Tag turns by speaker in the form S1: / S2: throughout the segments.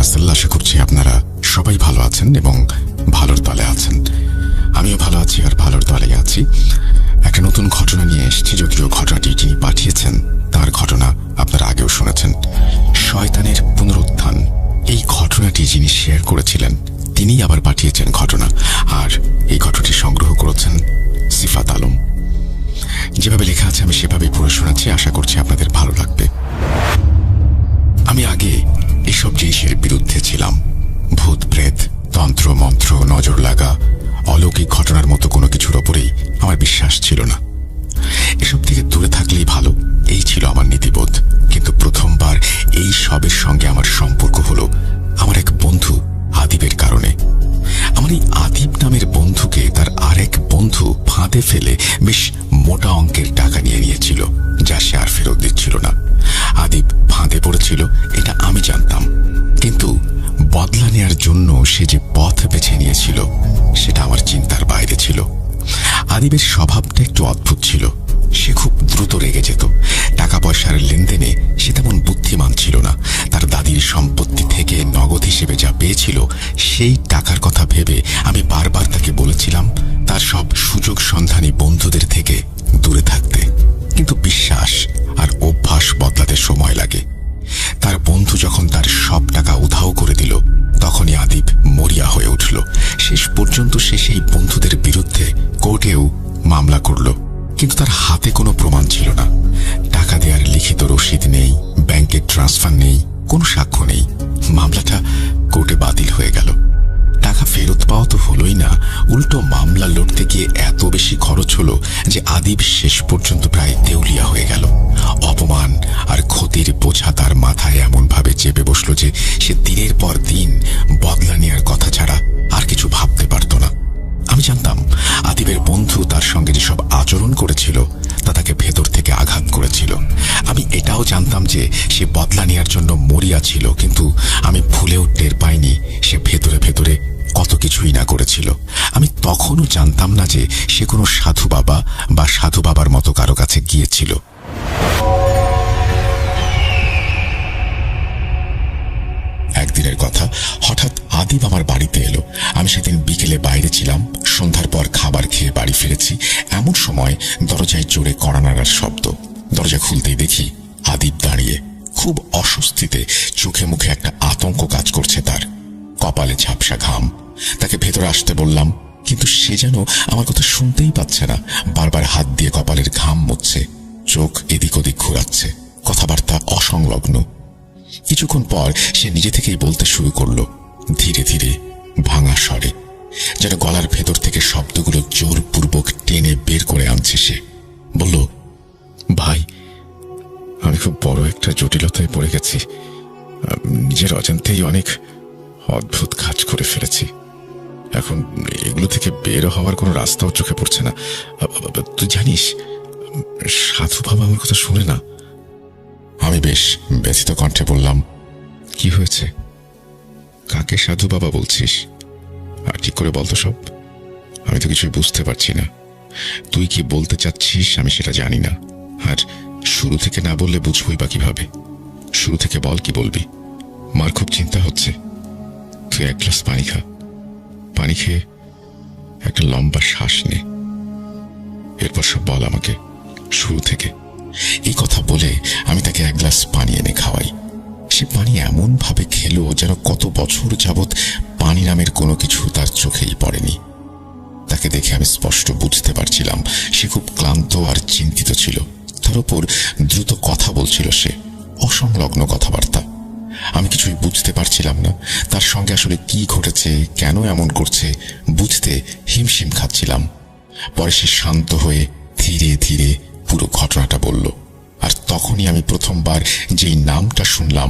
S1: রাসেল। আশা করছি আপনারা সবাই ভালো আছেন এবং ভালোর দলে আছেন। আমিও ভালো আছি আর ভালোর দলে আছি। একটা নতুন ঘটনা নিয়ে এসেছি, যদিও ঘটনাটি যিনি পাঠিয়েছেন তার ঘটনা আপনারা আগেও শুনেছেন। শয়তানের পুনরুত্থান, এই ঘটনাটি যিনি শেয়ার করেছিলেন তিনিই আবার পাঠিয়েছেন ঘটনা, আর এই ঘটনাটি সংগ্রহ করেছেন সিফাত আলম। যেভাবে লেখা আছে আমি সেভাবেই পড়ে শোনাচ্ছি, আশা করছি আপনাদের ভালো লাগবে। আমি আগে এসব জিনিসের বিরুদ্ধে ছিলাম। ভূত প্রেত, তন্ত্র মন্ত্র, নজর লাগা, অলৌকিক ঘটনার মতো কোনো কিছুর ওপরেই আমার বিশ্বাস ছিল না। এসব থেকে দূরে থাকলেই ভালো, এই ছিল আমার নীতিবোধ। কিন্তু প্রথমবার এই সবের সঙ্গে আমার সম্পর্ক হলো আমার এক বন্ধু আদিবের কারণে। আমার এই আদিব নামের বন্ধুকে তার আরেক বন্ধু ফাঁদে ফেলে বেশ মোটা অঙ্কের টাকা নিয়েছিল, যা সে আর ফেরত দিচ্ছিল না। আদিব ফাঁদে পড়েছিল এটা আমি জানতাম, কিন্তু বদলা নেয়ার জন্য সে যে পথ বেছে নিয়েছিল সেটা আমার চিন্তার বাইরে ছিল। আদিবের স্বভাবটা একটু অদ্ভুত ছিল। সে খুব দ্রুত রেগে যেত। টাকা পয়সার লেনদেনে সে তেমন বুদ্ধিমান ছিল না। তার দাদির সম্পত্তি থেকে নগদ হিসেবে যা পেয়েছিল সেই টাকার কথা ভেবে আমি বারবার তাকে বলেছিলাম তার সব সুযোগ সন্ধানী বন্ধুদের থেকে দূরে থাকতে, কিন্তু বিশ্বাস আর অভ্যাস বদলাতে সময় লাগে। তার বন্ধু যখন তার সব টাকা উধাও করে দিল তখনই আদিব মরিয়া হয়ে উঠল। শেষ পর্যন্ত সে সেই বন্ধুদের বিরুদ্ধে কোর্টেও মামলা করল, কিন্তু তার হাতে কোনো প্রমাণ ছিল না। টাকা দেওয়ার লিখিত রসিদ নেই, ব্যাংকের ট্রান্সফার নেই, কোনো সাক্ষ্য নেই। মামলাটা কোর্টে বাতিল হয়ে গেল। টাকা ফেরত পাওয়া তো হলোই না, উল্টো মামলা লড়তে গিয়ে এত বেশি খরচ হলো যে আদিব শেষ পর্যন্ত প্রায় দেউলিয়া হয়ে গেল। অপমান আর ক্ষতির বোঝা তার মাথায় এমন ভাবে চেপে বসলো যে সে দিনের পর দিন বদলা নেওয়ার কথা ছাড়া আর কিছু ভাবতে পারত না। আমি জানতাম আদিবের বন্ধু তার সঙ্গে যেসব আচরণ করেছিল তা তাকে ভেতর থেকে আঘাত করেছিল। আমি এটাও জানতাম যে সে বদলা নেওয়ার জন্য মরিয়া ছিল, কিন্তু আমি ভুলেও টের পাইনি সে ভেতরে ভেতরে কত কিছুই না করেছিল। আমি তখনও জানতাম না যে সে কোনো সাধু বাবা বা সাধু বাবার মতো কারো কাছে গিয়েছিল। একদিনের কথা, হঠাৎ আদিব আমার বাড়িতে এলো। আমি সেদিন বিকেলে বাইরে ছিলাম। সন্ধ্যার পর খাবার খেয়ে বাড়ি ফিরেছি। এমন সময় দরজায় জোরে কড়া নাড়ার শব্দ। দরজা খুলতেই দেখি আদিব দাঁড়িয়ে, খুব অস্বস্তিতে, চোখে মুখে একটা আতঙ্ক কাজ করছে তার, কপালে ঝাপসা ঘাম। তাকে ভেতরে আসতে বললাম, কিন্তু সে যেন আমার কথা শুনতেই পাচ্ছে না। বারবার হাত দিয়ে কপালের ঘাম মুছছে, চোখ এদিক ওদিক ঘোরাচ্ছে, কথাবার্তা অসংলগ্ন। কিছুক্ষণ পর সে নিজে থেকেই বলতে শুরু করলো, ধীরে ধীরে, ভাঙা স্বরে, যেন গলার ভেতর থেকে শব্দগুলো জোরপূর্বক টেনে বের করে আনছে। সে বলল, ভাই, আমি খুব বড় একটা জটিলতায় পড়ে গেছি। নিজের অজান্তেই অনেক অদ্ভুত কাজ করে ফেলেছি। এখন এগুলো থেকে বের হওয়ার কোনো রাস্তাও চোখে পড়ছে না। তুই জানিস, সাধু বাবা আমার কথা শুনে না। আমি বেশ ব্যথিত কণ্ঠে বললাম, কি হয়েছে? কাকে সাধু বাবা বলছিস? আর ঠিক করে বলতো সব, আমি তো কিছুই বুঝতে পারছি না। তুই কি বলতে চাচ্ছিস আমি সেটা জানি না, আর শুরু থেকে না বললে বুঝবই বা কিভাবে? শুরু থেকে বল, কি বলবি? মার খুব চিন্তা হচ্ছে। তুই এক গ্লাস পানি খা, পানি খেয়ে একটা লম্বা শ্বাস নে, এরপর সব বল আমাকে শুরু থেকে। এই কথা বলে আমি তাকে এক গ্লাস পানি এনে খাওয়াই। সে পানি এমন ভাবে খেলো যেন কত বছর যাবৎ পানি নামের কোনো কিছু তার চোখেই পড়েনি। তাকে দেখে আমি স্পষ্ট বুঝতে পারছিলাম সে খুব ক্লান্ত আর চিন্তিত ছিল। তার উপর দ্রুত কথা বলছিল সে, অসংলগ্ন কথাবার্তা। আমি কিছুই বুঝতে পারছিলাম না তার সঙ্গে আসলে কি ঘটেছে, কেন এমন করছে, বুঝতে হিমশিম খাচ্ছিলাম। পরে সে শান্ত হয়ে ধীরে ধীরে পুরো ঘটনাটা বলল, আর তখনই আমি প্রথমবার যেই নামটা শুনলাম,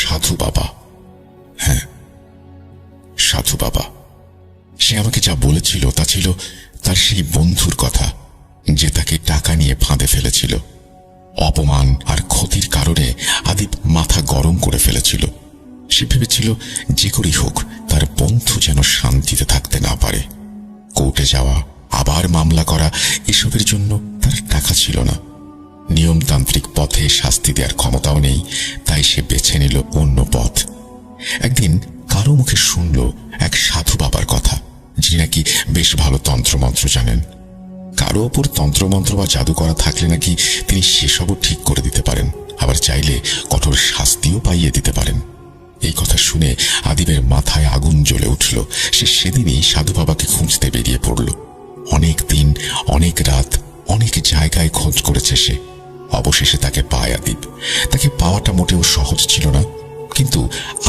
S1: সাধু বাবা। হ্যাঁ, সাধু বাবা। সে আমাকে যা বলেছিল তা ছিল তার সেই বন্ধুর কথা যে তাকে টাকা নিয়ে ফাঁদে ফেলেছিল। অপমান আর ক্ষতির কারণে আদিব মাথা গরম করে ফেলেছিল। সে ভেবেছিল যে করেই হোক তার বন্ধু যেন শান্তিতে থাকতে না পারে। কোর্টে যাওয়া, আবার মামলা করা, এসবের জন্য তার টাকা ছিল না। নিয়মতান্ত্রিক পথে শাস্তি দেওয়ার ক্ষমতাও নেই, তাই সে বেছে নিল অন্য পথ। একদিন বেশ ভালো তন্ত্রমন্ত্র জানেন। কারো ওপর তন্ত্রমন্ত্র বা জাদু করা থাকলে নাকি তিনি সেসবও ঠিক করে দিতে পারেন, আবার চাইলে কঠোর শাস্তিও পাইয়ে দিতে পারেন। এই কথা শুনে আদিবের মাথায় আগুন জ্বলে উঠল। সে সেদিনই সাধু বাবাকে খুঁজতে বেরিয়ে পড়ল। অনেক দিন, অনেক রাত, অনেক জায়গায় খোঁজ করেছে সে। অবশেষে তাকে পায় আদিব। তাকে পাওয়াটা মোটেও সহজ ছিল না, কিন্তু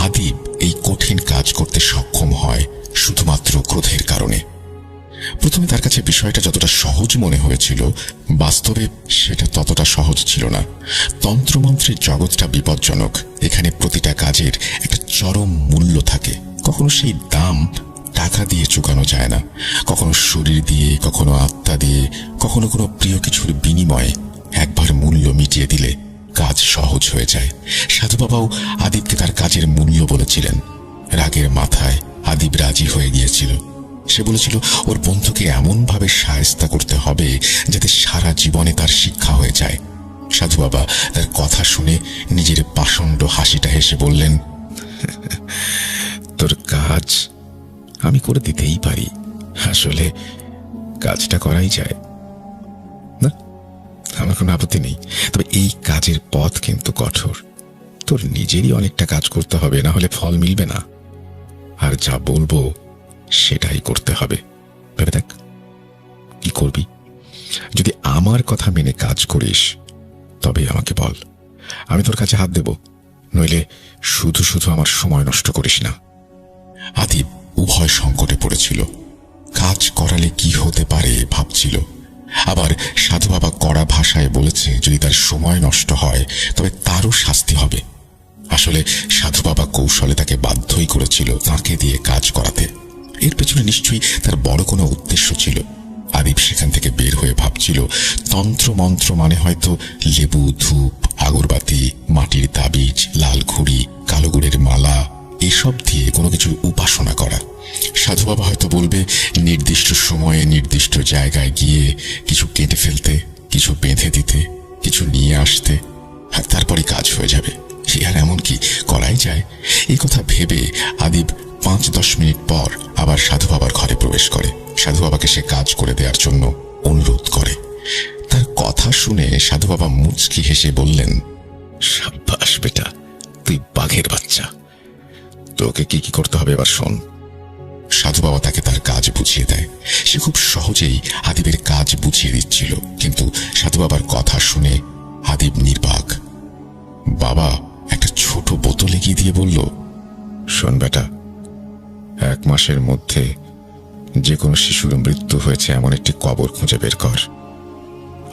S1: আদিব এই কঠিন কাজ করতে সক্ষম হয় শুধুমাত্র ক্রোধের কারণে। প্রথমে তার কাছে বিষয়টা যতটা সহজ মনে হয়েছিল, বাস্তবে সেটা ততটা সহজ ছিল না। তন্ত্রমন্ত্রের জগৎটা বিপজ্জনক। এখানে প্রতিটা কাজের একটা চরম মূল্য থাকে। কখনো সেই দাম টাকা দিয়ে চুকানো যায় না, কখনো শরীর দিয়ে, কখনো আত্মা দিয়ে, কখনো কোনো প্রিয় কিছুর বিনিময়ে। একবার মূল্য মিটিয়ে দিলে কাজ সহজ হয়ে যায়। সাধু বাবাও আদিবকে তার কাজের মূল্য বলেছিলেন। রাগের মাথায় আদিব রাজি হয়ে গিয়েছিল। সে বলেছিল ওর বন্ধুকে এমনভাবে শায়েস্তা করতে হবে যাতে সারা জীবনে তার শিক্ষা হয়ে যায়। সাধু বাবা তার কথা শুনে নিজের পাষণ্ড হাসিটা হেসে বললেন,
S2: তোর কাজ আমি করে দিতেই পারি, আসলে কাজটা করাই যায় না, আমার কোনো আপত্তি নেই। তবে এই কাজের পথ কিন্তু কঠোর। তোর নিজেরই অনেকটা কাজ করতে হবে, না হলে ফল মিলবে না। আর যা বলবো সেটাই করতে হবে। ভেবে দেখ কি করবি। যদি আমার কথা মেনে কাজ করিস তবে আমাকে বল, আমি তোর কাছে হাত দেব। নইলে শুধু শুধু আমার সময় নষ্ট করিস না।
S1: আদিব উভয় সংকটে পড়েছিল। কাজ করালে কি হতে পারে ভাবছিল, আবার সাধু বাবা কড়া ভাষায় বলেছে যদি তার সময় নষ্ট হয় তবে তারও শাস্তি হবে। আসলে সাধু বাবা কৌশলে তাকে বাধ্যই করেছিল তাকে দিয়ে কাজ করাতে। এর পেছনে নিশ্চয়ই তার বড় কোনো উদ্দেশ্য ছিল। আদিব সেখান থেকে বের হয়ে ভাবছিল, তন্ত্রমন্ত্র মানে হয়তো লেবু, ধূপ, আগরবাতি, মাটির তাবিজ, লাল ঘুড়ি, কালো গুড়ের মালা, এসব দিয়ে কোনো কিছুর উপাসনা করা। সাধু বাবা হয়তো বলবে নির্দিষ্ট সময়ে নির্দিষ্ট জায়গায় গিয়ে কিছু কেটে ফেলতে, কিছু বেঁধে দিতে, কিছু নিয়ে আসতে, আর তারপরে কাজ হয়ে যাবে। আর এমন কি করাই যায়? এই কথা ভেবে আদিব 5-10 মিনিট পর আবার সাধু বাবার ঘরে প্রবেশ করে। সাধু বাবাকে সে কাজ করে দেওয়ার জন্য অনুরোধ করে। তার কথা শুনে সাধু বাবা মুচকি হেসে বললেন,
S2: সাব্বাস বেটা, তুই বাঘের বাচ্চা। তোকে কি কি করতে হবে এবার শোন।
S1: সাধু বাবা তাকে তার কাজ বুঝিয়ে দেয়। সে খুব সহজেই আদিবের কাজ বুঝিয়ে দিচ্ছিল, কিন্তু সাধু বাবার কথা শুনে আদিব নির্বাক। বাবা একটা ছোট বোতল এগিয়ে দিয়ে বলল,
S2: শোন বেটা, 1 মাসের মধ্যে যে কোনো শিশুর মৃত্যু হয়েছে এমন একটি কবর খুঁজে বের কর।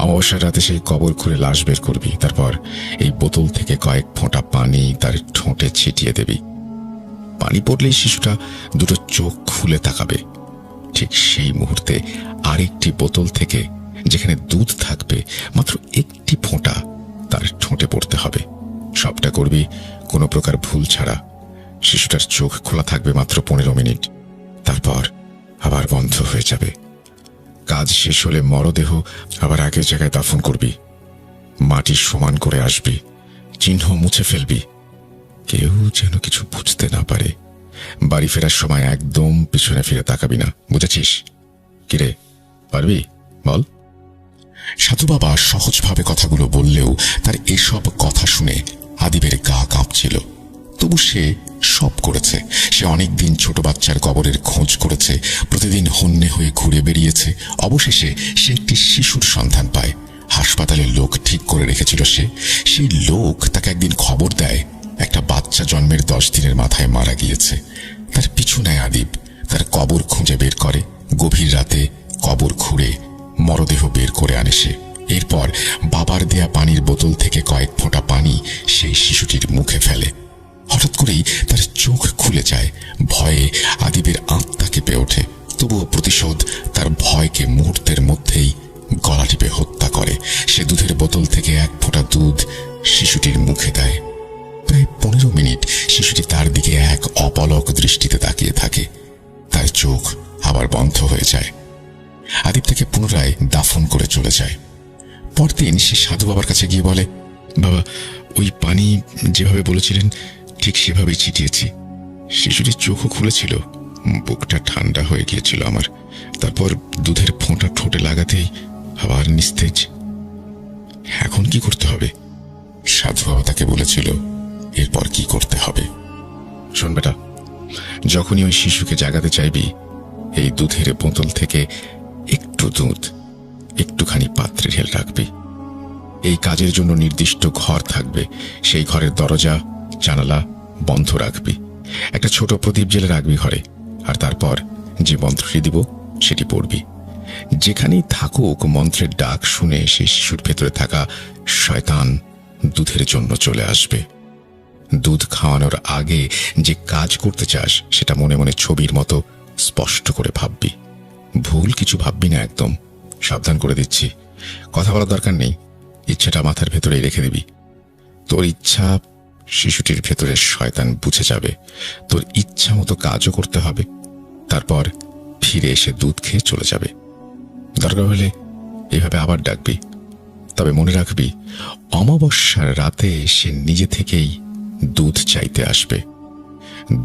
S2: অমাবস্যার রাতে সেই কবর খুঁড়ে লাশ বের করবি। তারপর এই বোতল থেকে কয়েক ফোঁটা পানি তার ঠোঁটে ছিটিয়ে দিবি। পানি পড়লেই শিশুটা দুটো চোখ খুলে তাকাবে। ঠিক সেই মুহূর্তে আরেকটি বোতল থেকে, যেখানে দুধ থাকবে, মাত্র একটি ফোঁটা তার ঠোঁটে পড়তে হবে। সবটা করবি কোনো প্রকার ভুল ছাড়া। শিশুটার চোখ খোলা থাকবে মাত্র 15 মিনিট, তারপর আবার বন্ধ হয়ে যাবে। কাজ শেষ হলে মরদেহ আবার আগের জায়গায় দাফন করবি। মাটি সমান করে আসবি, চিহ্ন মুছে ফেলবি। কেউ যেন কিছু বুঝতে না পারে। বাড়ি ফেরার সময় একদম পিছনে ফিরে তাকাবি না, বুঝেছিস? কিরে, পারবি? বল।
S1: সাধু বাবা সহজভাবে কথাগুলো বললেও তার এসব কথা শুনে আদিবের গা কাঁপছিল। তবু সে সব করেছে। সে অনেকদিন ছোট বাচ্চার কবরের খোঁজ করেছে, প্রতিদিন হন্যে হয়ে ঘুরে বেরিয়েছে। অবশেষে সে একটি শিশুর সন্ধান পায়। হাসপাতালে লোক ঠিক করে রেখেছিল সে। সেই লোক তাকে একদিন খবর দেয় একটা বাচ্চা জন্মের 10 দিনের মাথায় মারা গিয়েছে। তার পিছু নেয় আদিব, তার কবর খুঁজে বের করে। গভীর রাতে কবর খুঁড়ে মরদেহ বের করে আনে সে। এরপর বাবার দেয়া পানির বোতল থেকে কয়েক ফোঁটা পানি সেই শিশুটির মুখে ফেলে। হঠাৎ করেই তার চোখ খুলে যায়। ভয়ে আদিবের আত্মা কেঁপে ওঠে। তবুও প্রতিশোধ তার ভয়কে মুহূর্তের মধ্যেই গলা টিপে হত্যা করে। সে দুধের বোতল থেকে 1 ফোঁটা দুধ শিশুটির মুখে দেয়। প্রায় 15 মিনিট শিশুটি তার দিকে এক অপলক দৃষ্টিতে তাকিয়ে থাকে। তার চোখ আবার বন্ধ হয়ে যায়। আদিব তাকে পুনরায় দাফন করে চলে যায়। পরদিন সে সাধু বাবার কাছে গিয়ে বলে,
S2: বাবা, ওই পানি যেভাবে বলেছিলেন ঠিক সেভাবেই ছিটিয়েছি। শিশুটির চোখও খুলেছিল, বুকটা ঠান্ডা হয়ে গিয়েছিল আমার। তারপর দুধের ফোঁটা ঠোঁটে লাগাতেই আবার নিস্তেজ। এখন কি করতে হবে?
S1: সাধু বাবা তাকে বলেছিল এরপর কি করতে হবে।
S2: শোন বেটা, যখনই ওই শিশুকে জাগাতে চাইবি, এই দুধের বোতল থেকে একটু দুধ একটুখানি পাত্রে ঢেলে রাখবি। এই কাজের জন্য নির্দিষ্ট ঘর থাকবে, সেই ঘরের দরজা জানালা বন্ধ রাখবি। একটা ছোট প্রদীপ জ্বেলে রাখবি ঘরে, আর তারপর যে মন্ত্রটি দিব সেটি পড়বি। যেখানেই থাকুক মন্ত্রের ডাক শুনে সেই শিশুর ভেতরে থাকা শয়তান দুধের জন্য চলে আসবে। দুধ খাওয়ানোর আগে যে কাজ করতে চাস সেটা মনে মনে ছবির মতো স্পষ্ট করে ভাববি। ভুল কিছু ভাববি না একদম, সাবধান করে দিচ্ছি। কথা বলার দরকার নেই, ইচ্ছাটা মাথার ভেতরেই রেখে দিবি। তোর ইচ্ছা শিশুটির ভেতরে শয়তান বুঝে যাবে। তোর ইচ্ছা মতো কাজও করতে হবে, তারপর ফিরে এসে দুধ খেয়ে চলে যাবে। দরকার হলে এইভাবে আবার ডাকবি। তবে মনে রাখবি, অমাবস্যার রাতে সে নিজে থেকেই দুধ চাইতে আসবে।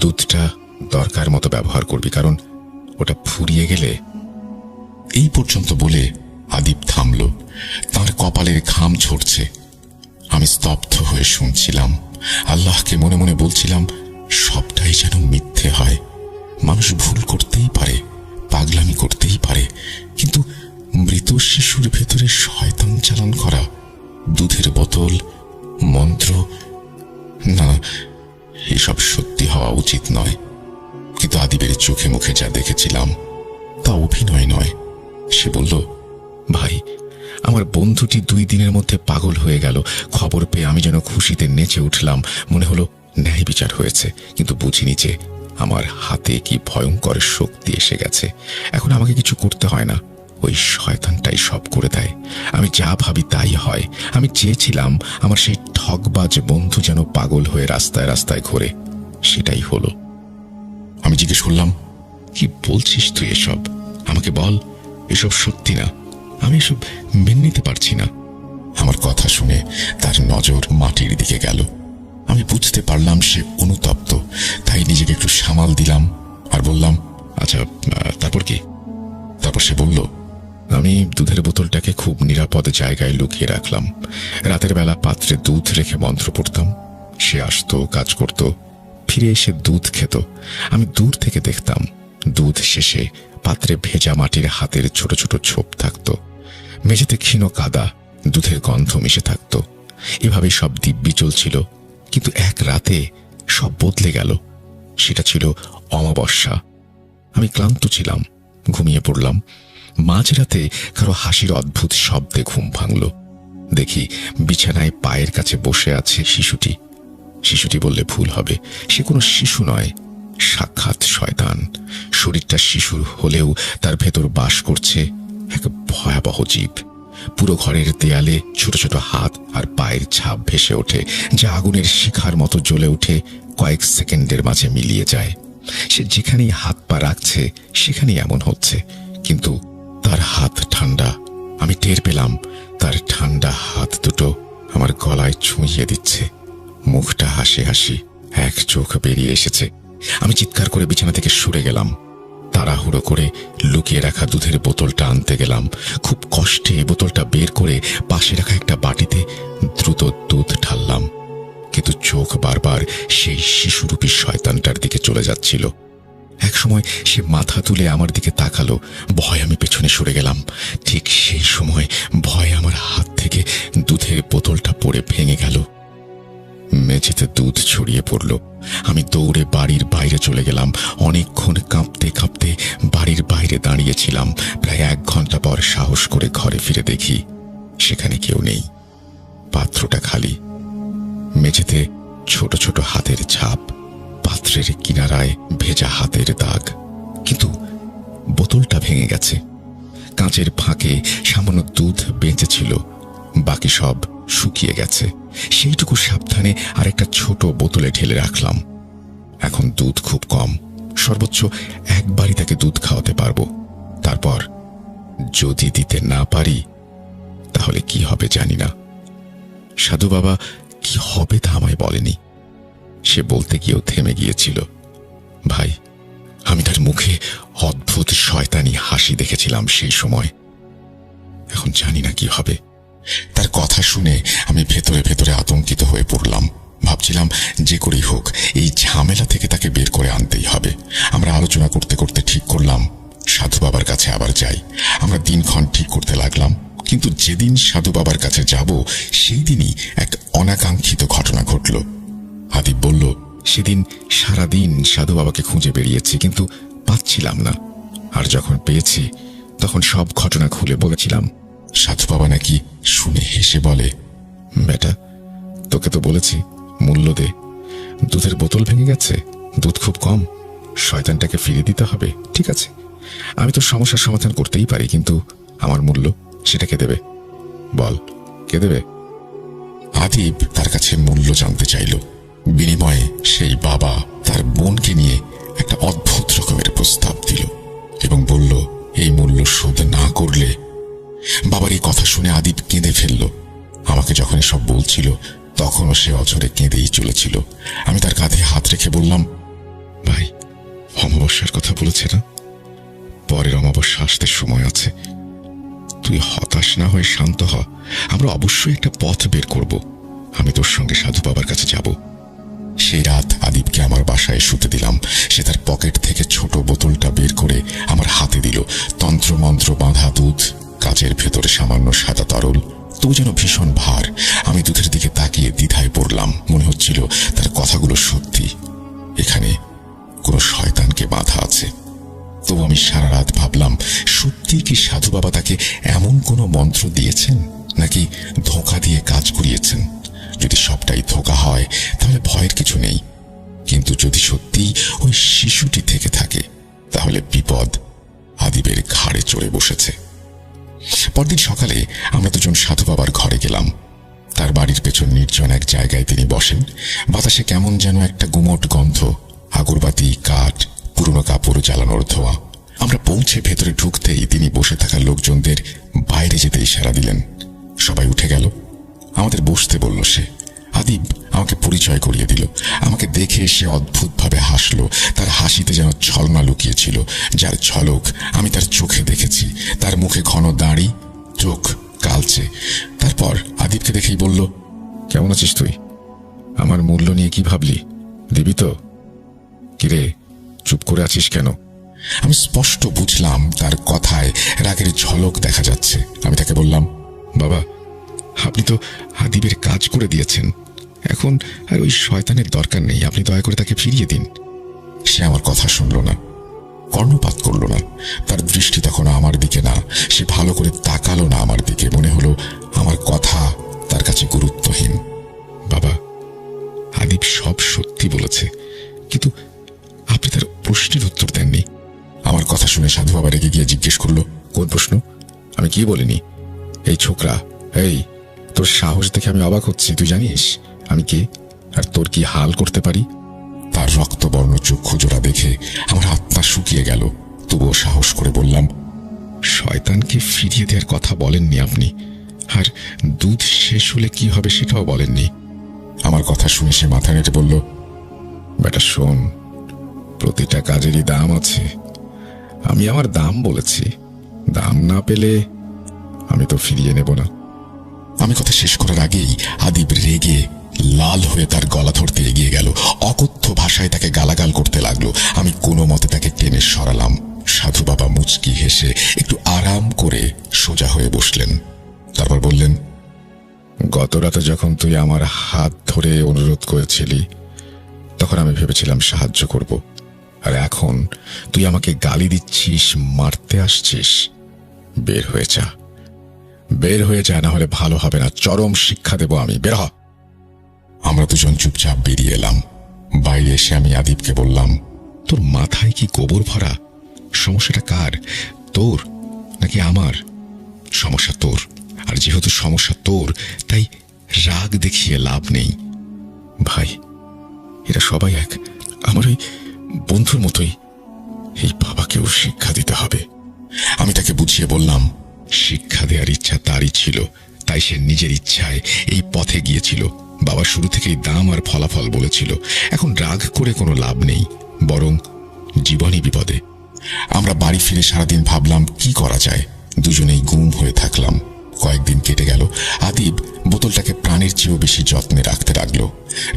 S2: দুধটা দরকার মতো ব্যবহার করবি, কারণ ওটা ফুরিয়ে গেলে।
S1: এই পর্যন্ত বলে আদিব থামল। তার কপালের ঘাম ঝরছে। আমি স্তব্ধ হয়ে শুনছিলাম। আল্লাহকে মনে মনে বলছিলাম, সবটাই যেন মিথ্যে হয়। মানুষ ভুল করতেই পারে, পাগলামি করতেই পারে, কিন্তু মৃত শিশুর ভেতরে শয়তান চালান করা, দুধের বোতল, মন্ত্র, না, এসব সত্যি হওয়া উচিত নয়। কিন্তু আদিবের চোখে মুখে যা দেখেছিলাম তা অভিনয় নয়। সে বলল,
S2: ভাই, আমার বন্ধুটি 2 দিনের মধ্যে পাগল হয়ে গেল। খবর পেয়ে আমি যেন খুশিতে নেচে উঠলাম। মনে হলো ন্যায় বিচার হয়েছে, কিন্তু বুঝিনি যে আমার হাতে কি ভয়ঙ্কর শক্তি এসে গেছে। এখন আমাকে কিছু করতে হয় না, ওই শয়তানটাই সব করে দেয়। আমি যা ভাবি তাই হয়। আমি চেয়েছিলাম আমার সেই ঠকবাজ বন্ধু যেন পাগল হয়ে রাস্তায় রাস্তায় ঘোরে, সেটাই হলো।
S1: আমি জিজ্ঞেস করলাম,
S2: কি বলছিস তুই এসব? আমাকে বল, এসব সত্যি না? আমি এসব মেনে নিতে পারছি না।
S1: আমার কথা শুনে তার নজর মাটির দিকে গেল। আমি বুঝতে পারলাম সে অনুতপ্ত, তাই নিজেকে একটু সামাল দিলাম আর বললাম,
S2: আচ্ছা, তারপর কি?
S1: তারপর সে বলল,
S2: আমি দুধের বোতলটাকে খুব নিরাপদ জায়গায় লুকিয়ে রাখলাম। রাতের বেলা পাত্রে দুধ রেখে মন্ত্র পড়তাম। সে আসতো, কাজ করত, ফিরে এসে দুধ খেত। আমি দূর থেকে দেখতাম। দুধ শেষে পাত্রে ভেজা মাটির হাতের ছোট ছোট ছোপ থাকত। মেঝেতে ক্ষীণ কাদা, দুধের গন্ধ মিশে থাকত। এভাবেই সব দিব্যি চলছিল। কিন্তু এক রাতে সব বদলে গেল। সেটা ছিল অমাবস্যা। আমি ক্লান্ত ছিলাম, ঘুমিয়ে পড়লাম। মাঝরাতে কারো হাসির অদ্ভুত শব্দে ঘুম ভাঙল। দেখি বিছানায় পায়ের কাছে বসে আছে শিশুটি। শিশুটি বললে ভুল হবে, সে কোনো শিশু নয়, সাক্ষাৎ শয়তান। শরীরটা শিশুর হলেও তার ভেতর বাস করছে এক ভয়াবহ জীব। পুরো ঘরের দেয়ালে ছোট ছোট হাত আর পায়ের ছাপ ভেসে ওঠে, যা আগুনের শিখার মতো জ্বলে উঠে কয়েক সেকেন্ডের মাঝে মিলিয়ে যায়। সে যেখানেই হাত পা রাখছে সেখানেই এমন হচ্ছে, কিন্তু তার হাত ঠান্ডা। আমি টের পেলাম তার ঠান্ডা হাত দুটো আমার গলায় ছুঁইয়ে দিচ্ছে। মুখটা হাসি হাসি, এক চোখ বেরিয়ে এসেছে। আমি চিৎকার করে বিছানা থেকে সরে গেলাম। তাড়াহুড়ো করে লুকিয়ে রাখা দুধের বোতলটা আনতে গেলাম। খুব কষ্টে বোতলটা বের করে পাশে রাখা একটা বাটিতে দ্রুত দুধ ঢাললাম, কিন্তু চোখ বারবার সেই শিশুরূপী শয়তানটার দিকে চলে যাচ্ছিল। একসময় সে মাথা তুলে আমার দিকে তাকালো। ভয় আমি পেছনে সরে গেলাম। ঠিক সেই সময় ভয়ে আমার হাত থেকে দুধের বোতলটা পড়ে ভেঙে গেল। মেঝেতে দুধ ছড়িয়ে পড়ল। আমি দৌড়ে বাড়ির বাইরে চলে গেলাম। অনেকক্ষণ কাঁপতে কাঁপতে বাড়ির বাইরে দাঁড়িয়েছিলাম। প্রায় 1 ঘন্টা পর সাহস করে ঘরে ফিরে দেখি সেখানে কেউ নেই। পাত্রটা খালি। মেঝেতে ছোট ছোট হাতের ছাপ, পাত্রের কিনারায় ভেজা হাতের দাগ, কিন্তু বোতলটা ভেঙে গেছে। কাঁচের ফাঁকে সামান্য দুধ বেঁচে ছিল, বাকি সব শুকিয়ে গেছে। সেইটুকু সাবধানে আরেকটা ছোট বোতলে ঢেলে রাখলাম। এখন দুধ খুব কম, সর্বোচ্চ একবারই তাকে দুধ খাওয়াতে পারবো। তারপর যদি দিতে না পারি তাহলে কি হবে জানি না। সাধু বাবা কি হবে তা আমায় বলেনি। সে বলতে গিয়েও থেমে গিয়েছিল। ভাই, আমি তার মুখে অদ্ভুত শয়তানি হাসি দেখেছিলাম সেই সময়। এখন জানি না কি হবে।
S1: তার কথা শুনে আমি ভেতরে ভেতরে আতঙ্কিত হয়ে পড়লাম। ভাবছিলাম যে করেই হোক এই ঝামেলা থেকে তাকে বের করে আনতেই হবে। আমরা আলোচনা করতে করতে ঠিক করলাম সাধু বাবার কাছে আবার যাই। আমরা দিনক্ষণ ঠিক করতে লাগলাম, কিন্তু যেদিন সাধু বাবার কাছে যাব সেই দিনই একটা অনাকাঙ্ক্ষিত ঘটনা ঘটল।
S2: আদিব বলল, সেদিন সারাদিন সাধু বাবাকে খুঁজে বেরিয়েছি, কিন্তু পাচ্ছিলাম না। আর যখন পেয়েছি তখন সব ঘটনা খুলে বলেছিলাম।
S1: সাধু বাবা নাকি শুনে হেসে বলে,
S2: বেটা, তোকে তো বলেছি মূল্য দে। দুধের বোতল ভেঙে গেছে, দুধ খুব কম, শয়তানটাকে ফিরিয়ে দিতে হবে। ঠিক আছে, আমি তো সমস্যার সমাধান করতেই পারি, কিন্তু আমার মূল্য সেটা কে দেবে? বল, কে দেবে?
S1: আদিব তার কাছে মূল্য জানতে চাইল। বিনিময়ে সেই বাবা তার বোনকে নিয়ে একটা অদ্ভুত রকমের প্রস্তাব দিল এবং বলল এই মূল্য শোধ না করলে। বাবার এই কথা শুনে আদিব কেঁদে ফেলল। আমাকে যখন সব বলছিল তখনও সে অঝরে কেঁদেই চলেছিল। আমি তার কাঁধে হাত রেখে বললাম,
S2: ভাই, অমাবস্যার কথা বলেছে না? পরের অমাবস্যা আসতে সময় আছে। তুই হতাশ না হয়ে শান্ত হ। আমরা অবশ্যই একটা পথ বের করব। আমি তোর সঙ্গে সাধু বাবার কাছে যাব।
S1: সেই রাত আদিবকে আমার বাসায় শুতে দিলাম। সে তার পকেট থেকে ছোট বোতলটা বের করে আমার হাতে দিল। তন্ত্রমন্ত্র বাঁধা দুধ, কাচের ভেতরে সামান্য সাদা তরল, তবু যেন ভীষণ ভার। আমি দুধের দিকে তাকিয়ে দ্বিধায় পড়লাম। মনে হচ্ছিল তার কথাগুলো সত্যি, এখানে কোনো শয়তানকে বাঁধা আছে। তবু আমি সারা রাত ভাবলাম, সত্যি কি সাধু বাবা তাকে এমন কোনো মন্ত্র দিয়েছেন, নাকি ধোঁকা দিয়ে কাজ করিয়েছেন? যদি সবটাই ধোঁকা হয় তাহলে ভয়ের কিছু নেই, কিন্তু যদি সত্যি ওই শিশুটি থেকে থাকে তাহলে বিপদ আদিবের ঘাড়ে চড়ে বসেছে। পরদিন সকালে আমরা দুজন সাধু বাবার ঘরে গেলাম। তার বাড়ির পেছন নির্জন এক জায়গায় তিনি বসেন। বাতাসে কেমন যেন একটা গুমোট গন্ধ, আগরবাতি, কাঠ, পুরনো কাপড় জ্বালানোর ধোঁয়া। আমরা পৌঁছে ভেতরে ঢুকতেই তিনি বসে থাকা লোকজনদের বাইরে যেতে ইশারা দিলেন। সবাই উঠে গেল। আমাদের বসতে বলল সে। আদিব আমাকে পরিচয় করিয়ে দিল। আমাকে দেখে সে অদ্ভুতভাবে হাসলো। তার হাসিতে যেন ছলনা লুকিয়েছিল, যার ঝলক আমি তার চোখে দেখেছি। তার মুখে ঘন দাড়ি, চোখ কালচে। তারপর আদিবকে দেখেই বলল,
S2: কেমন আছিস তুই? আমার মূল্য নিয়ে কি ভাবলি? দিবি তো? কিরে, চুপ করে আছিস কেন?
S1: আমি স্পষ্ট বুঝলাম তার কথায় রাগের ঝলক দেখা যাচ্ছে। আমি তাকে বললাম,
S2: বাবা, আপনি তো আদিবের কাজ করে দিয়েছেন, এখন আর ওই শয়তানের দরকার নেই। আপনি দয়া করে তাকে ফিরিয়ে দিন।
S1: সে আমার কথা শুনল না, কর্ণপাত করল না। তার দৃষ্টি তখন আমার দিকে না। সে ভালো করে তাকালো না আমার দিকে। মনে হলো আমার কথা তার কাছে গুরুত্বহীন।
S2: বাবা, আদিব সব সত্যি বলেছে, কিন্তু আপনি তার প্রশ্নের উত্তর দেননি।
S1: আমার কথা শুনে সাধু বাবা রেগে গিয়ে জিজ্ঞেস করল,
S2: কোন প্রশ্ন? আমি কি বলিনি? এই ছোকরা, এই, তোর সাহস দেখে আমি অবাক হচ্ছি। তুই জানিস আমি কে আর তোর কি হাল করতে পারি?
S1: তার রক্তবর্ণ চক্ষু জোড়া দেখে আমার আত্মা শুকিয়ে গেল। তবুও সাহস করে বললাম,
S2: শয়তানকে ফিরিয়ে দেওয়ার কথা বলেননি আপনি, আর দুধ শেষ হলে কি হবে সেটাও বলেননি।
S1: আমার কথা শুনে সে মাথা নেড়ে বলল,
S2: বেটা শোন, প্রতিটা কাজেরই দাম আছে। আমি আমার দাম বলেছি, দাম না পেলে আমি তো ফিরিয়ে নেব না।
S1: আমি কথা শেষ করার আগেই আদিব রেগে লাল হয়ে তার গলা ধরতে এগিয়ে গেল। অকথ্য ভাষায় তাকে গালাগাল করতে লাগলো। আমি কোনো মতে তাকে টেনে সরালাম। সাধু বাবা মুচকি হেসে একটু আরাম করে সোজা হয়ে বসলেন। তারপর বললেন,
S2: গত রাতে যখন তুই আমার হাত ধরে অনুরোধ করেছিলি তখন আমি ভেবেছিলাম সাহায্য করব, আর এখন তুই আমাকে গালি দিচ্ছিস, মারতে আসছিস। বের হয়ে যা, বের হয়ে যা, না হলে ভালো হবে না। চরম শিক্ষা দেব আমি। বের হ।
S1: আমরা দুজন চুপচাপ বেরিয়ে এলাম। বাইরে এসে আমি আদিবকে বললাম,
S2: তোর মাথায় কি গোবর ভরা? সমস্যাটা কার, তোর নাকি আমার? সমস্যা তোর, আর যেহেতু সমস্যা তোর তাই রাগ দেখিয়ে লাভ নেই। ভাই, এরা সবাই এক, আমার ওই বন্ধুর মতোই। এই বাবাকেও শিক্ষা দিতে হবে।
S1: আমি তাকে বুঝিয়ে বললাম,
S2: শিক্ষা দেওয়ার ইচ্ছা তারই ছিল, তাই সে নিজের ইচ্ছায় এই পথে গিয়েছিল। বাবা শুরু থেকেই দাম আর ফলাফল বলেছিল। এখন রাগ করে কোনো লাভ নেই, বরং
S1: জীবনই বিপদে। আমরা বাড়ি ফিরে সারাদিন ভাবলাম কি করা যায়। দুজনেই গুম হয়ে থাকলাম। কয়েকদিন কেটে গেল। আদিব বোতলটাকে প্রাণের চেয়েও বেশি যত্নে রাখতে লাগলো।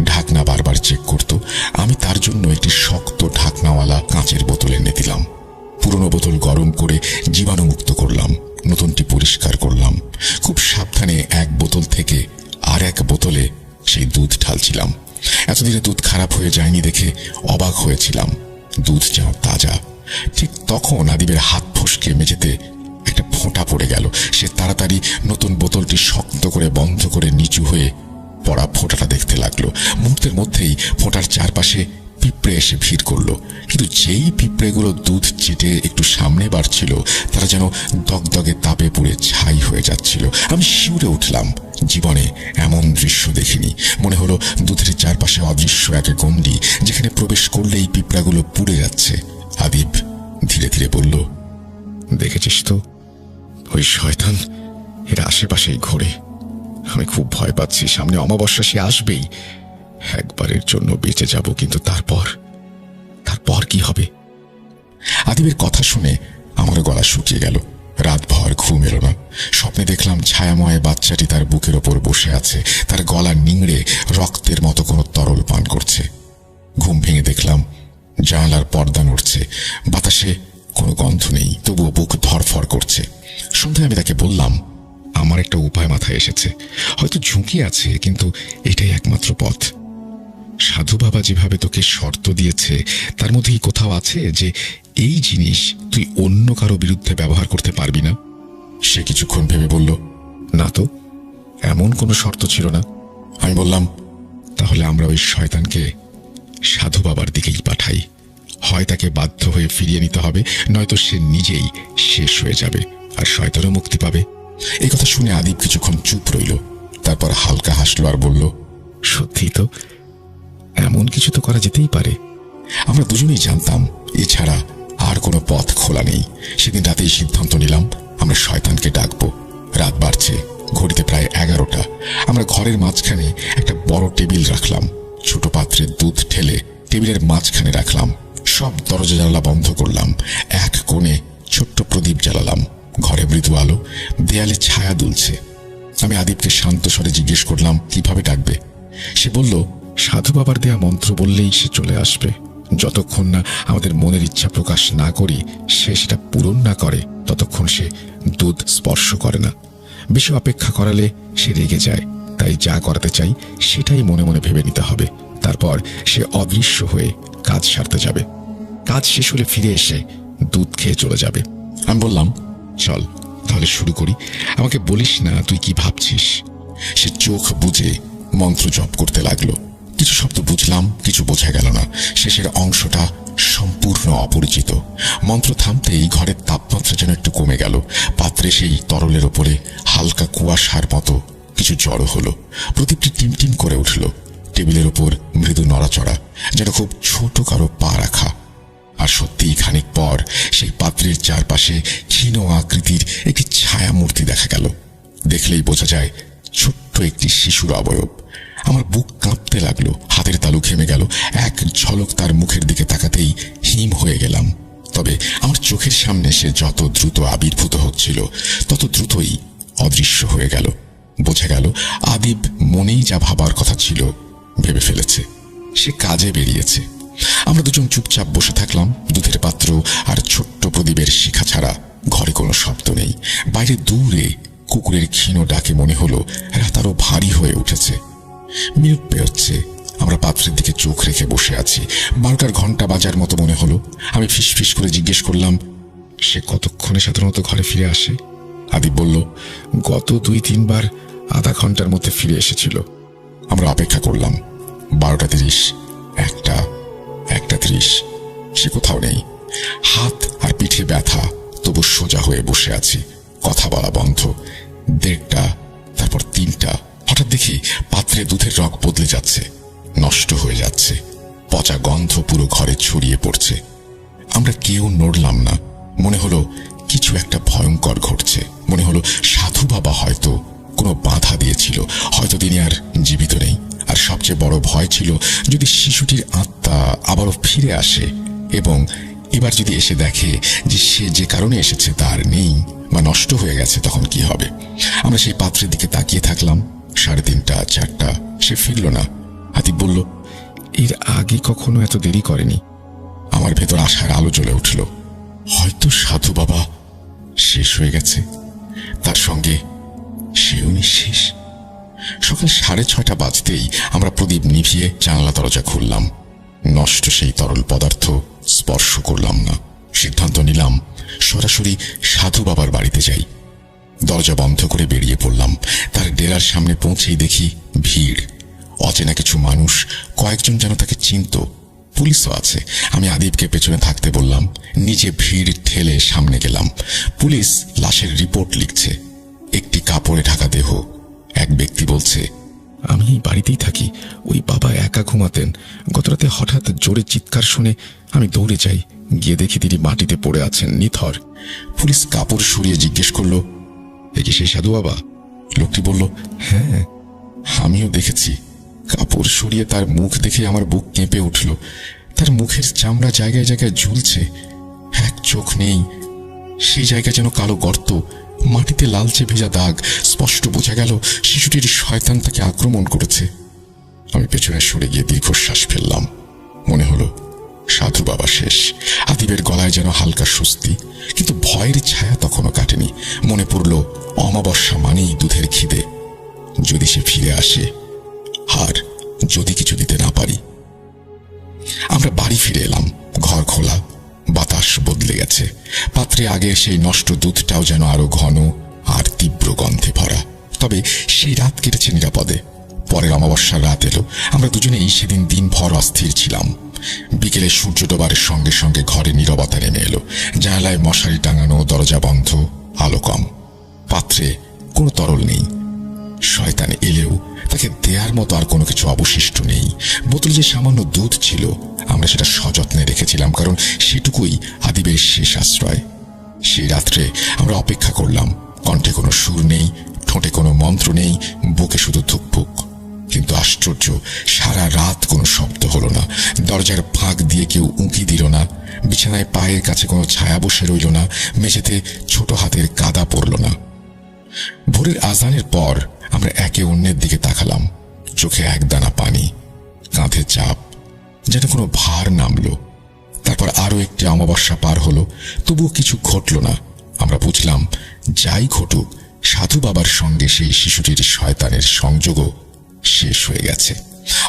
S1: ঢাকনা বারবার চেক করত। আমি তার জন্য একটি শক্ত ঢাকনাওয়ালা কাঁচের বোতল এনে দিলাম। পুরনো বোতল গরম করে জীবাণুমুক্ত করলাম, নতুনটি পরিষ্কার করলাম। খুব সাবধানে এক বোতল থেকে আর এক বোতলে সেই দুধ ঢালছিলাম। এতদিনে দুধ খারাপ হয়ে যায়নি দেখে অবাক হয়েছিলাম। দুধ যেন তাজা। ঠিক তখন আদিবের হাত ফসকে মেঝেতে একটা ফোঁটা পড়ে গেল। সে তাড়াতাড়ি নতুন বোতলটি শক্ত করে বন্ধ করে নিচু হয়ে পড়া ফোঁটাটা দেখতে লাগলো। মুহূর্তের মধ্যেই ফোঁটার চারপাশে পিঁপড়ে এসে ভিড় করলো। কিন্তু যেই পিঁপড়েগুলো দুধ চেটে একটু সামনে বাড়ছিল, তারা যেন দগদগে তাপে পুড়ে ছাই হয়ে যাচ্ছিল। আমি শিউরে উঠলাম। জীবনে এমন দৃশ্য দেখিনি। মনে হলো দুধের চারপাশে অদৃশ্য এক গণ্ডি, যেখানে প্রবেশ করলেই পিঁপড়াগুলো পুড়ে যাচ্ছে। আদিব ধীরে ধীরে বলল,
S2: দেখেছিস তো, ওই শয়তান এর আশেপাশেই ঘোরে। আমি খুব ভয় পাচ্ছি, সামনে অমাবস্যা সে আসবেই। একবারের জন্য বেঁচে যাব, কিন্তু তারপর কি হবে?
S1: আদিবের কথা শুনে আমার গলা শুকিয়ে গেল। রাতভর ঘুম এলো না। স্বপ্নে দেখলাম ছায়াময় বাচ্চাটি তার বুকের ওপর বসে আছে, তার গলা নিংড়ে রক্তের মতো কোনো তরল পান করছে। ঘুম ভেঙে দেখলাম জানালার পর্দা নড়ছে। বাতাসে কোনো গন্ধ নেই, তবুও বুক ধরফর করছে। সন্ধ্যায় আমি তাকে বললাম,
S2: আমার একটা উপায় মাথায় এসেছে। হয়তো ঝুঁকি আছে, কিন্তু এটাই একমাত্র পথ। সাধু বাবা যেভাবে তোকে শর্ত দিয়েছে, তার মধ্যেই কোথাও আছে যে এই জিনিস তুই অন্য কারো বিরুদ্ধে ব্যবহার করতে পারবি না?
S1: সে কিছুক্ষণ ভেবে বলল,
S2: না তো, এমন কোনো শর্ত ছিল না।
S1: আমি বললাম,
S2: তাহলে আমরা ওই শয়তানকে সাধু বাবার দিকেই পাঠাই। হয় তাকে বাধ্য হয়ে ফিরিয়ে নিতে হবে, নয়তো সে নিজেই শেষ হয়ে যাবে আর শয়তানও মুক্তি পাবে।
S1: এই কথা শুনে আদিব কিছুক্ষণ চুপ রইল। তারপর হালকা হাসলো আর বলল,
S2: সত্যি তো, এমন কিছু তো করা যেতেই পারে।
S1: আমরা দুজনেই জানতাম এছাড়া আর কোনো পথ খোলা নেই। সেদিন রাতেই সিদ্ধান্ত নিলাম আমরা শয়তানকে ডাকবো। রাত বাড়ছে, ঘড়িতে প্রায় 11টা। আমরা ঘরের মাঝখানে একটা বড় টেবিল রাখলাম। ছোট পাত্রে দুধ ঢেলে টেবিলের মাঝখানে রাখলাম। সব দরজা জানালা বন্ধ করলাম। এক কোণে ছোট্ট প্রদীপ জ্বালালাম। ঘরে মৃদু আলো, দেয়ালে ছায়া দুলছে। আমি আদিবকে শান্ত স্বরে জিজ্ঞেস করলাম কিভাবে ডাকবে। সে বলল,
S2: সাধু বাবার দেয়া মন্ত্র বললেই সে চলে আসবে। যতক্ষণ না আমাদের মনের ইচ্ছা প্রকাশ না করি, সে সেটা পূরণ না করে, ততক্ষণ সে দুধ স্পর্শ করে না। বেশি অপেক্ষা করালে সে রেগে যায়। তাই যা করাতে চাই সেটাই মনে মনে ভেবে নিতে হবে। তারপর সে অদৃশ্য হয়ে কাজ সারতে যাবে। কাজ শেষ হলে ফিরে এসে দুধ খেয়ে চলে যাবে।
S1: আমি বললাম,
S2: চল তাহলে শুরু করি। আমাকে বলিস না তুই কি ভাবছিস।
S1: সে চোখ বুজে মন্ত্র জপ করতে লাগলো। কিছু শব্দ বুঝলাম, কিছু বোঝা গেল না। শেষের অংশটা সম্পূর্ণ অপরিচিত। মন্ত্র থামতেই ঘরের তাপমাত্রা যেন একটু কমে গেল। পাত্রে সেই তরলের ওপরে হালকা কুয়াশার মতো কিছু জড়ো হলো। প্রদীপটি টিমটিম করে উঠল। টেবিলের ওপর মৃদু নড়াচড়া, যেন খুব ছোট কারো পা রাখা। আর সত্যিই খানিক পর সেই পাত্রের চারপাশে ক্ষীণ আকৃতির একটি ছায়া মূর্তি দেখা গেল। দেখলেই বোঝা যায় ছোট্ট একটি শিশুর অবয়ব। আমার বুক কাঁপতে লাগলো, হাতের তালু ঘেমে গেল। এক ঝলক তার মুখের দিকে তাকাতেই হিম হয়ে গেলাম। তবে আমার চোখের সামনে সে যত দ্রুত আবির্ভূত হচ্ছিল, তত দ্রুতই অদৃশ্য হয়ে গেল। বোঝা গেল আদিব মনেই যা ভাবার কথা ছিল ভেবে ফেলেছে। সে কাজে বেরিয়েছে। আমরা দুজন চুপচাপ বসে থাকলাম। দুধের পাত্র আর ছোট্ট প্রদীপের শিখা ছাড়া ঘরে কোনো শব্দ নেই। বাইরে দূরে কুকুরের ক্ষীণ ডাকে মনে হলো রাত আরো ভারী হয়ে উঠেছে। মিনিট পেরোচ্ছে। আমরা পাত্রের দিকে চোখ রেখে বসে আছি। 12টার ঘন্টা বাজার মতো মনে হলো। আমি ফিসফিস করে জিজ্ঞেস করলাম,
S2: সে কতক্ষণে সাধারণত ঘরে ফিরে আসে?
S1: আদিব বলল,
S2: গত 2-3 বার আধা ঘন্টার মধ্যে ফিরে এসেছিল।
S1: আমরা অপেক্ষা করলাম। 12:30, 1:30। সে কোথাও নেই। হাত আর পিঠে ব্যথা, তবু সোজা হয়ে বসে আছি। কথা বলা বন্ধ। 1:30, তারপর 3টা। হঠাৎ দেখি পাত্রে দুধের রং বদলে যাচ্ছে, নষ্ট হয়ে যাচ্ছে। পচা গন্ধ পুরো ঘরে ছড়িয়ে পড়ছে। আমরা কেউ নড়লাম না। মনে হলো কিছু একটা ভয়ঙ্কর ঘটছে। মনে হলো সাধু বাবা হয়তো কোনো বাধা দিয়েছিল। হয়তো তিনি আর জীবিত নেই। আর সবচেয়ে বড় ভয় ছিল, যদি শিশুটির আত্মা আবারও ফিরে আসে, এবং এবার যদি এসে দেখে যে সে যে কারণে এসেছে তার নেই বা নষ্ট হয়ে গেছে, তখন কি হবে? আমরা সেই পাত্রের দিকে তাকিয়ে থাকলাম। 3:30, 4টা, সে ফিরল না। আতিফ বলল,
S2: এর আগে কখনো এত দেরি করেনি।
S1: আমার ভেতর আশার আলো জ্বলে উঠল। হয়তো সাধু বাবা শেষ হয়ে গেছে, তার সঙ্গে সেও নিঃশেষ। সকাল 6:30 বাজতেই আমরা প্রদীপ নিভিয়ে জানালা দরজা খুললাম। নষ্ট সেই তরল পদার্থ স্পর্শ করলাম না। সিদ্ধান্ত নিলাম সরাসরি সাধু বাবার বাড়িতে যাই। দরজা বন্ধ করে বেরিয়ে পড়লাম। তার ডেরার সামনে পৌঁছেই দেখি ভিড়, অচেনা কিছু মানুষ, কয়েকজন যেন তাকে চিনত। পুলিশও আছে। আমি আদিবকে পেছনে থাকতে বললাম, নিজে ভিড় ঠেলে সামনে গেলাম। পুলিশ লাশের রিপোর্ট লিখছে। একটি কাপড়ে ঢাকা দেহ। এক ব্যক্তি বলছে,
S2: আমি এই বাড়িতেই থাকি, ওই বাবা একা ঘুমাতেন। গতরাতে হঠাৎ জোরে চিৎকার শুনে আমি দৌড়ে যাই, গিয়ে দেখি তিনি মাটিতে পড়ে আছেন নিথর।
S1: পুলিশ কাপড় সরিয়ে জিজ্ঞেস করলো, এ কি সেই সাধু বাবা? লোকটি বলল,
S2: হ্যাঁ,
S1: আমিও দেখেছি। কাপড় সরিয়ে তার মুখ দেখে আমার বুক কেঁপে উঠল। তার মুখের চামড়া জায়গায় জায়গায় ঝুলছে, এক চোখ নেই। সেই জায়গায় যেন কালো গর্ত, মাটিতে লালচে ভেজা দাগ। স্পষ্ট বোঝা গেল শিশুটির শয়তান তাকে আক্রমণ করেছে। আমি পেছনে সরে গিয়ে দীর্ঘশ্বাস ফেললাম। মনে হলো সাধু বাবা শেষ। আদিবের গলায় যেন হালকা স্বস্তি, কিন্তু ভয়ের ছায়া তখনও কাটেনি। মনে পড়ল অমাবস্যা মানেই দুধের খিদে। যদি সে ফিরে আসে, আর যদি কিছু দিতে না পারি। আমরা বাড়ি ফিরে এলাম। ঘর খোলা, বাতাস বদলে গেছে। পাত্রে আগের সেই নষ্ট দুধটাও যেন আরো ঘন আর তীব্র গন্ধে ভরা। তবে সেই রাত কেটেছে নিরাপদে। পরের অমাবস্যার রাত এলো। আমরা দুজনেই সেদিন দিনভর অস্থির ছিলাম। বিকেলে সূর্য ডোবার সঙ্গে সঙ্গে ঘরে নীরবতা নেমে এলো। জানালায় মশারি টাঙানো, দরজা বন্ধ, আলো কম। পাত্রে কোনো তরল নেই। শয়তান এলেও তাকে দেয়ার মতো আর কোনো কিছু অবশিষ্ট নেই। বোতলে যে সামান্য দুধ ছিল, আমরা সেটা সযত্নে রেখেছিলাম, কারণ সেটুকুই আদিবের শেষ আশ্রয়। সেই রাত্রে আমরা অপেক্ষা করলাম। কণ্ঠে কোনো সুর নেই, ঠোঁটে কোনো মন্ত্র নেই, বুকে শুধু ধুকপুক। কিন্তু আশ্চর্য, সারা রাত কোনো শব্দ হলো না। দরজার ফাঁক দিয়ে কেউ উঁকি দিল না। বিছানায় পায়ের কাছে কোনো ছায়া বসে রইল না। মেঝেতে ছোট হাতের কাদা পড়ল না। ভোরের আজানের পর আমরা একে অন্যের দিকে তাকালাম। চোখে একদানা পানি, কাঁধে চাপ, যেন কোনো ভার নামলো। তারপর আরো একটি অমাবস্যা পার হলো, তবুও কিছু ঘটল না। আমরা বুঝলাম, যাই ঘটুক, সাধু বাবার সঙ্গে সেই শিশুটির শয়তানের সংযোগও শেষ হয়ে গেছে।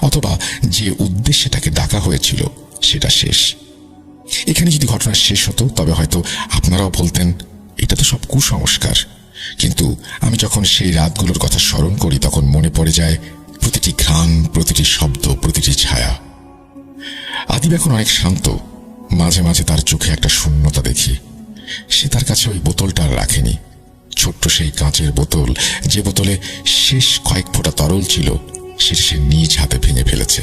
S1: অথবা যে উদ্দেশ্যে তাকে ডাকা হয়েছিল সেটা শেষ। এখানে যদি ঘটনা শেষ হতো, তবে হয়তো আপনারাও বলতেন এটা তো সব কুসংস্কার। কিন্তু আমি যখন সেই রাতগুলোর কথা স্মরণ করি, তখন মনে পড়ে যায় প্রতিটি ঘ্রাণ, প্রতিটি শব্দ, প্রতিটি ছায়া। আদিব এখন অনেক শান্ত। মাঝে মাঝে তার চোখে একটা শূন্যতা দেখি। সে তার কাছে ওই বোতলটা রাখেনি। ছোট্ট সেই কাঁচের বোতল, যে বোতলে শেষ কয়েক ফোঁটা তরল ছিল, সেটা সে নিজ হাতে ভেঙে ফেলেছে।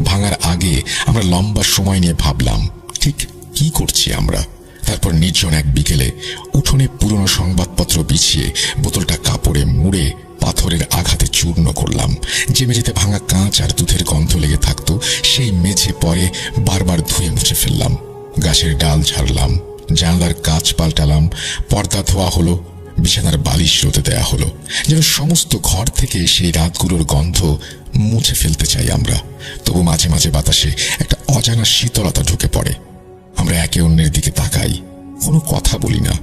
S1: ভাঙার আগে আমরা লম্বা সময় নিয়ে ভাবলাম, ঠিক কি করছি আমরা। তারপর নির্জন এক বিকেলে উঠোনে পুরনো সংবাদপত্র বিছিয়ে বোতলটা কাপড়ে মুড়ে পাথরের আঘাতে চূর্ণ করলাম। যে মেঝেতে ভাঙা কাঁচ আর দুধের গন্ধ লেগে থাকতো, সেই মেঝে পরে বারবার ধুয়ে মুছে ফেললাম। গাছের ডাল ঝাড়লাম, জানলার কাঁচ পাল্টালাম, পর্দা ধোয়া হলো, বিছানার বালিশ রোদে দেয়া হলো। যেন সমস্ত ঘর থেকে সেই রাতগুলোর গন্ধ মুছে ফেলতে চাই আমরা। তবু মাঝে মাঝে বাতাসে একটা অজানা শীতলতা ঢুকে পড়ে। আমরা একে অন্যের দিকে তাকাই, কোনো কথা বলি না।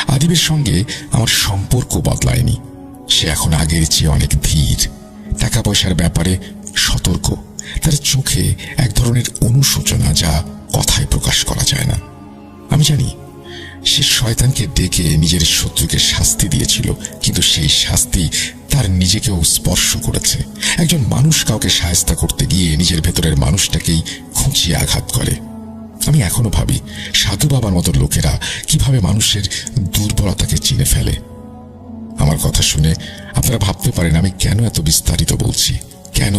S1: আদিবের সঙ্গে আমার সম্পর্ক বদলায়নি। সে এখন আগের চেয়ে অনেক ধীর, টাকা পয়সার ব্যাপারে সতর্ক। তার চোখে এক ধরনের অনুশোচনা, যা কথায় প্রকাশ করা যায় না। আমি জানি সে শয়তানকে ডেকে নিজের শত্রুকে শাস্তি দিয়েছিল, কিন্তু সেই শাস্তি তার নিজেকেও স্পর্শ করেছে। একজন মানুষ কাউকে সাহায্য করতে গিয়ে নিজের ভেতরের মানুষটাকেই খুঁচিয়ে আঘাত করে। আমি এখনো ভাবি, সাধু বাবার মতো লোকেরা কিভাবে মানুষের দুর্বলতাকে চিনে ফেলে। আমার কথা শুনে আপনারা ভাবতে পারেন আমি কেন এত বিস্তারিত বলছি, কেন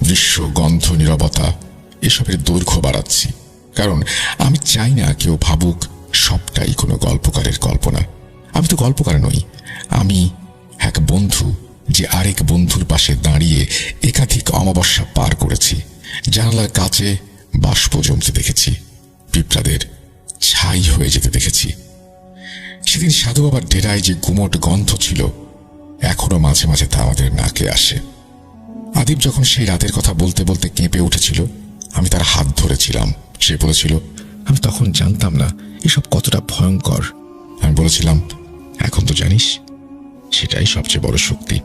S1: দৃশ্য, গন্ধ, নীরবতা এসবের দৈর্ঘ্য বাড়াচ্ছি। কারণ আমি চাই না কেউ ভাবুক সবটাই কোনো গল্পকারের কল্পনা। আমি তো গল্পকার নই, আমি এক বন্ধু, যে আরেক বন্ধুর পাশে দাঁড়িয়ে একাধিক অমাবস্যা পার করেছি। জানালার কাছে বাষ্প জমতে দেখেছি, পিঁপড়া ছাই হয়ে যেতে দেখেছি। সেদিন সাধু বাবার ডেরায় যে গুমট গন্ধ ছিল, এখনো মাঝে মাঝে তা আমাদের নাকে আসে। আদিব যখন সেই রাতের কথা বলতে বলতে কেঁপে উঠেছিল, আমি তার হাত ধরেছিলাম। সে বলেছিল,
S2: আমি তখন জানতাম না এসব কতটা ভয়ঙ্কর।
S1: আমি বলেছিলাম,
S2: এখন তো জানিস, সেটাই সবচেয়ে বড় শক্তি।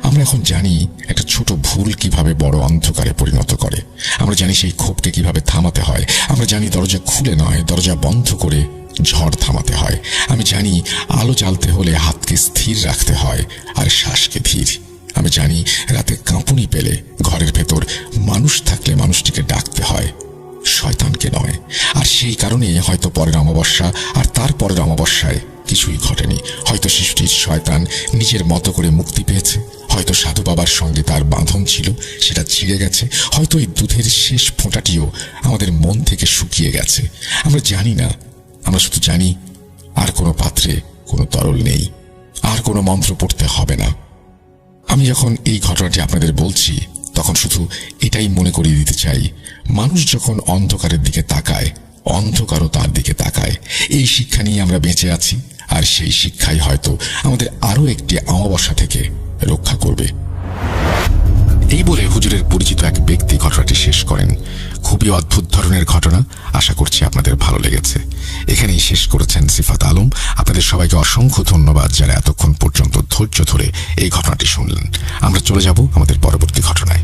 S1: আমরা এখন জানি একটা ছোট ভুল কিভাবে বড় অন্ধকারে পরিণত করে। আমরা জানি সেই ক্ষোভকে কিভাবে থামাতে হয়। আমরা জানি দরজা খুলে নয়, দরজা বন্ধ করে ঝড় থামাতে হয়। আমি জানি আলো জ্বালতে হলে হাতকে স্থির রাখতে হয় আর শ্বাসকে ধীর। আমি জানি রাতে কাঁপুনি পেলে ঘরের ভেতর মানুষ থাকলে মানুষটিকে ডাকতে হয়, শয়তানকে নয়। আর সেই কারণে হয়তো পরের অমাবস্যা আর তার পরের অমাবস্যায় কিছুই ঘটেনি। হয়তো শিশুটির শয়তান নিজের মতো করে মুক্তি পেয়েছে, হয়তো সাধু বাবার সঙ্গে তার বাঁধন ছিল, সেটা ছিঁড়ে গেছে, হয়তো এই দুধের শেষ ফোঁটাটিও আমাদের মন থেকে শুকিয়ে গেছে। আমরা জানি না। আমরা শুধু জানি আর কোনো পাত্রে কোনো তরল নেই, আর কোনো মন্ত্র পড়তে হবে না। আমি যখন এই ঘটনাটি আপনাদের বলছি, তখন শুধু এটাই মনে করিয়ে দিতে চাই, মানুষ যখন অন্ধকারের দিকে তাকায়, অন্ধকারও তার দিকে তাকায়। এই শিক্ষা নিয়ে আমরা বেঁচে আছি, আর সেই শিক্ষাই হয়তো আমাদের আরো একটি অমাবস্যা থেকে রক্ষা করবে। এই বলে হুজুরের পরিচিত এক ব্যক্তি ঘটনাটি শেষ করেন। খুবই অদ্ভুত ধরনের ঘটনা। আশা করছি আপনাদের ভালো লেগেছে। এখানেই শেষ করেছেন সিফাত আলম। আপনাদের সবাইকে অসংখ্য ধন্যবাদ যারা এতক্ষণ পর্যন্ত ধৈর্য ধরে এই ঘটনাটি শুনলেন। আমরা চলে যাব আমাদের পরবর্তী ঘটনায়।